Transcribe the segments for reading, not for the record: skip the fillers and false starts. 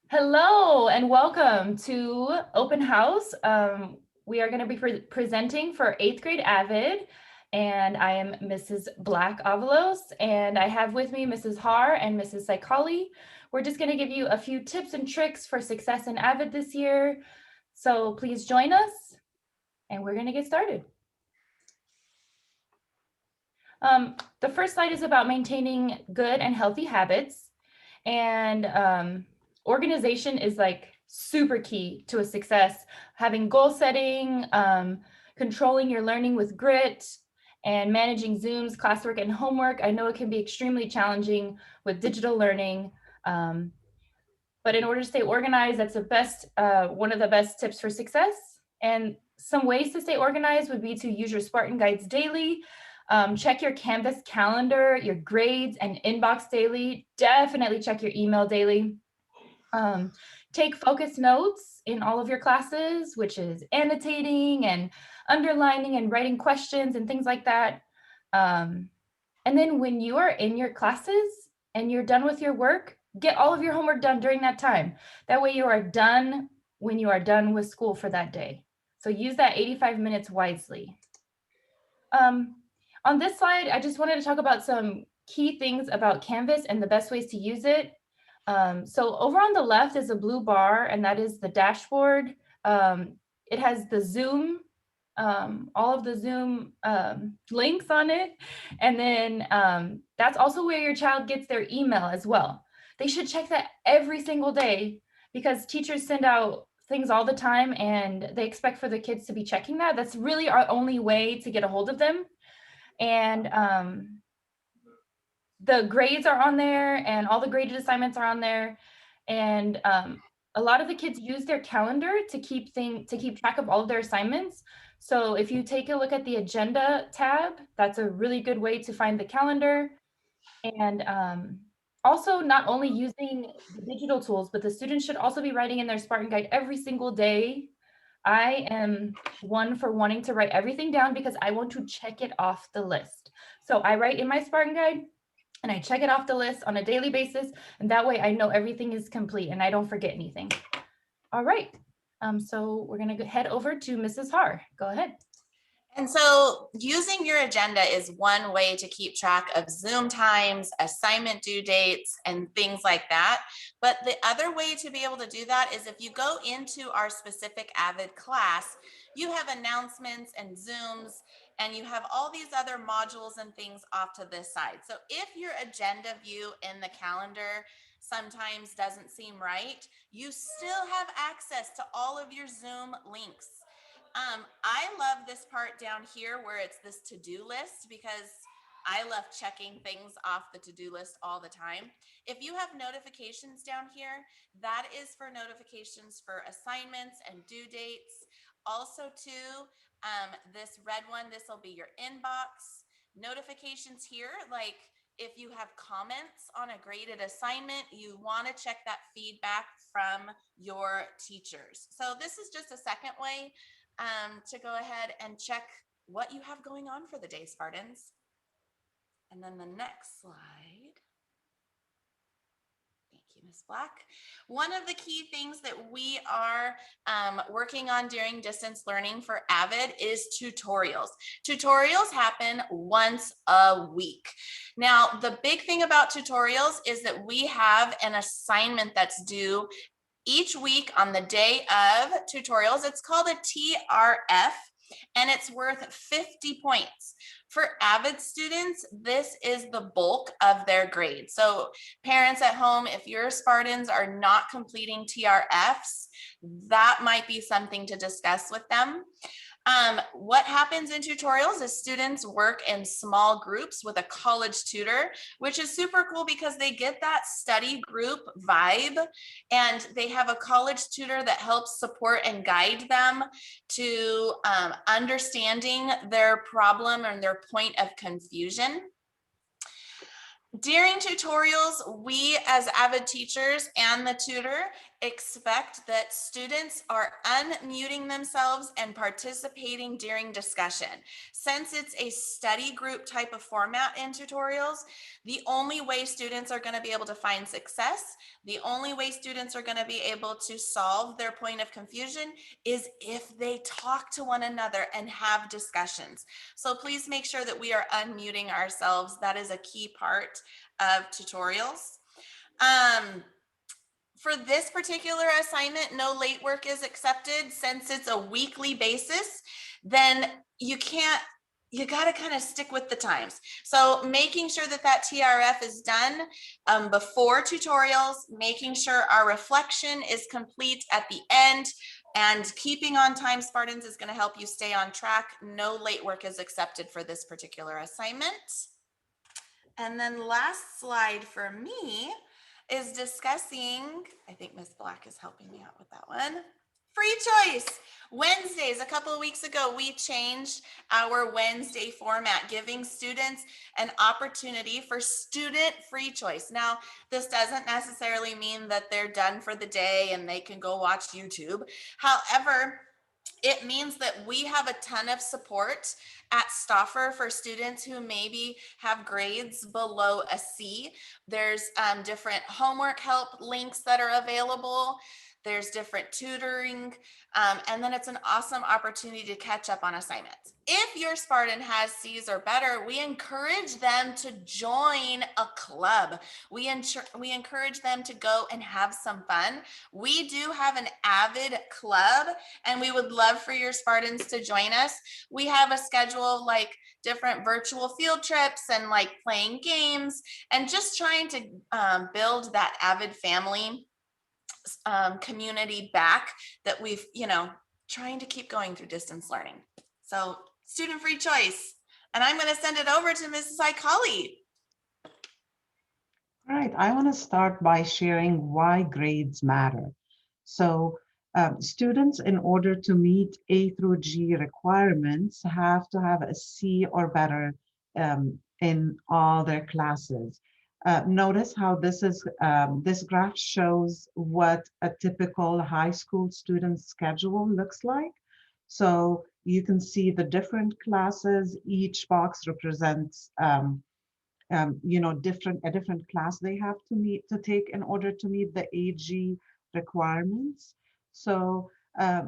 Hello and welcome to Open House. We are going to be presenting for 8th grade AVID, and I am Mrs. Black Avalos, and I have with me Mrs. Har and Mrs. Saikali. We're just going to give you a few tips and tricks for success in AVID this year. So please join us, and we're going to get started. The first slide is about maintaining good and healthy habits, and organization is like super key to a success. Having goal setting, controlling your learning with grit, and managing Zooms, classwork, and homework. I know it can be extremely challenging with digital learning, but in order to stay organized, that's one of the best tips for success. And some ways to stay organized would be to use your Spartan Guides daily. Check your Canvas calendar, your grades, and inbox daily. Definitely check your email daily. Take focus notes in all of your classes, which is annotating and underlining and writing questions and things like that. And then when you are in your classes and you're done with your work, get all of your homework done during that time. That way you are done when you are done with school for that day. So use that 85 minutes wisely. On this slide, I just wanted to talk about some key things about Canvas and the best ways to use it. So over on the left is a blue bar, and that is the dashboard. It has the Zoom, all of the Zoom links on it. And then that's also where your child gets their email as well. They should check that every single day because teachers send out things all the time and they expect for the kids to be checking that. That's really our only way to get a hold of them. And the grades are on there and all the graded assignments are on there. And a lot of the kids use their calendar to keep track of all of their assignments. So if you take a look at the agenda tab, that's a really good way to find the calendar. And also not only using the digital tools, but the students should also be writing in their Spartan Guide every single day. I am one for wanting to write everything down because I want to check it off the list. So I write in my Spartan Guide and I check it off the list on a daily basis. And that way I know everything is complete and I don't forget anything. All right. So we're going to head over to Mrs. Har. Go ahead. And so using your agenda is one way to keep track of Zoom times, assignment due dates, and things like that. But the other way to be able to do that is if you go into our specific AVID class, you have announcements and Zooms, and you have all these other modules and things off to this side. So if your agenda view in the calendar sometimes doesn't seem right, you still have access to all of your Zoom links. I love this part down here where it's this to-do list because I love checking things off the to-do list all the time. If you have notifications down here, that is for notifications for assignments and due dates. Also too, this red one, this will be your inbox. Notifications here, like if you have comments on a graded assignment, you want to check that feedback from your teachers. So this is just a second way to go ahead and check what you have going on for the day, Spartans. And then the next slide. Thank you, Ms. Black. One of the key things that we are working on during distance learning for AVID is tutorials. Tutorials happen once a week. Now, the big thing about tutorials is that we have an assignment that's due each week on the day of tutorials. It's called a TRF, and it's worth 50 points. For AVID students, this is the bulk of their grade. So parents at home, if your Spartans are not completing TRFs, that might be something to discuss with them. What happens in tutorials is students work in small groups with a college tutor, which is super cool because they get that study group vibe and they have a college tutor that helps support and guide them to understanding their problem and their point of confusion. During tutorials, we as AVID teachers and the tutor expect that students are unmuting themselves and participating during discussion. Since it's a study group type of format in tutorials, the only way students are going to be able to find success, the only way students are going to be able to solve their point of confusion is if they talk to one another and have discussions. So please make sure that we are unmuting ourselves. That is a key part of tutorials. For this particular assignment, no late work is accepted. Since it's a weekly basis, then you got to kind of stick with the times. So making sure that that TRF is done before tutorials, making sure our reflection is complete at the end, and keeping on time, Spartans, is going to help you stay on track. No late work is accepted for this particular assignment. And then last slide for me is discussing, I think Ms. Black is helping me out with that one. Free choice. Wednesdays, a couple of weeks ago, we changed our Wednesday format, giving students an opportunity for student free choice. Now, this doesn't necessarily mean that they're done for the day and they can go watch YouTube. However, it means that we have a ton of support at Stauffer for students who maybe have grades below a C. There's different homework help links that are available. There's different tutoring, and then it's an awesome opportunity to catch up on assignments. If your Spartan has C's or better, we encourage them to join a club. We encourage them to go and have some fun. We do have an AVID club, and we would love for your Spartans to join us. We have a schedule of like different virtual field trips and like playing games and just trying to build that AVID family community back that we've, trying to keep going through distance learning. So student free choice. And I'm going to send it over to Mrs. Ikali. All right, I want to start by sharing why grades matter. So students, in order to meet A through G requirements, have to have a C or better in all their classes. Notice how this graph shows what a typical high school student schedule looks like. So you can see the different classes. Each box represents a different class they have to take in order to meet the AG requirements. So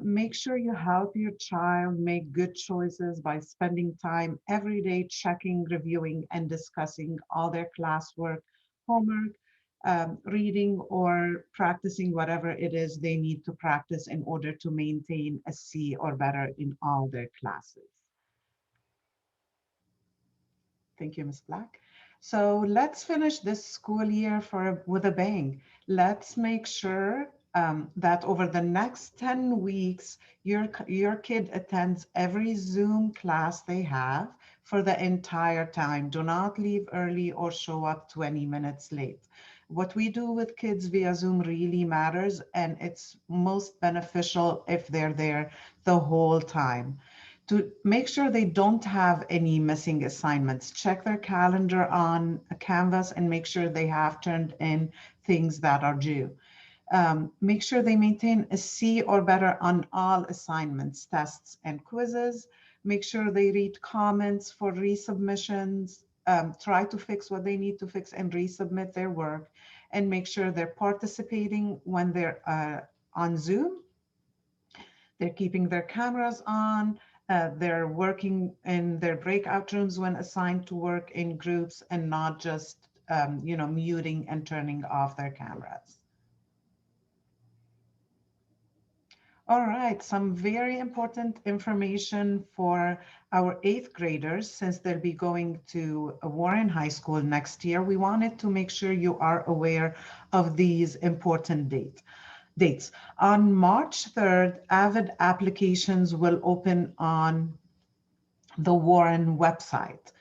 make sure you help your child make good choices by spending time every day checking, reviewing, and discussing all their classwork, homework, reading, or practicing whatever it is they need to practice in order to maintain a C or better in all their classes. Thank you, Ms. Black. So let's finish this school year with a bang. Let's make sure that over the next 10 weeks, your kid attends every Zoom class they have for the entire time. Do not leave early or show up 20 minutes late. What we do with kids via Zoom really matters, and it's most beneficial if they're there the whole time. To make sure they don't have any missing assignments, check their calendar on Canvas and make sure they have turned in things that are due. Make sure they maintain a C or better on all assignments, tests, and quizzes. Make sure they read comments for resubmissions, try to fix what they need to fix and resubmit their work, and make sure they're participating when they're on Zoom. They're keeping their cameras on. They're working in their breakout rooms when assigned to work in groups and not just, muting and turning off their cameras. All right, some very important information for our 8th graders, since they'll be going to Warren High School next year. We wanted to make sure you are aware of these important dates. On March 3rd, AVID applications will open on the Warren website.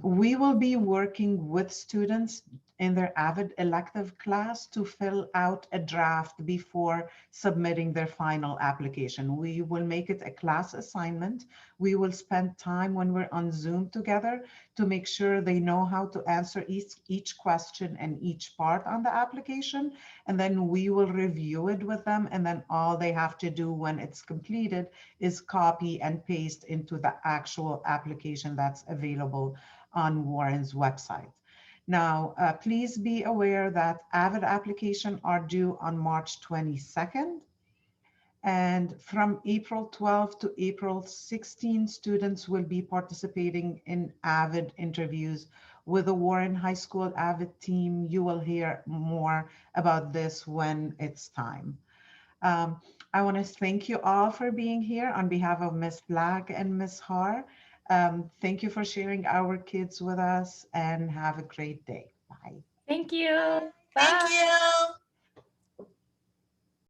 We will be working with students in their AVID elective class to fill out a draft before submitting their final application. We will make it a class assignment. We will spend time when we're on Zoom together to make sure they know how to answer each question and each part on the application. And then we will review it with them. And then all they have to do when it's completed is copy and paste into the actual application that's available on Warren's website. Now, please be aware that AVID applications are due on March 22nd. And from April 12th to April 16th, students will be participating in AVID interviews with the Warren High School AVID team. You will hear more about this when it's time. Um, I want to thank you all for being here on behalf of Ms. Black and Ms. Har. Thank you for sharing our kids with us and have a great day. Bye. Thank you. Thank Bye. you.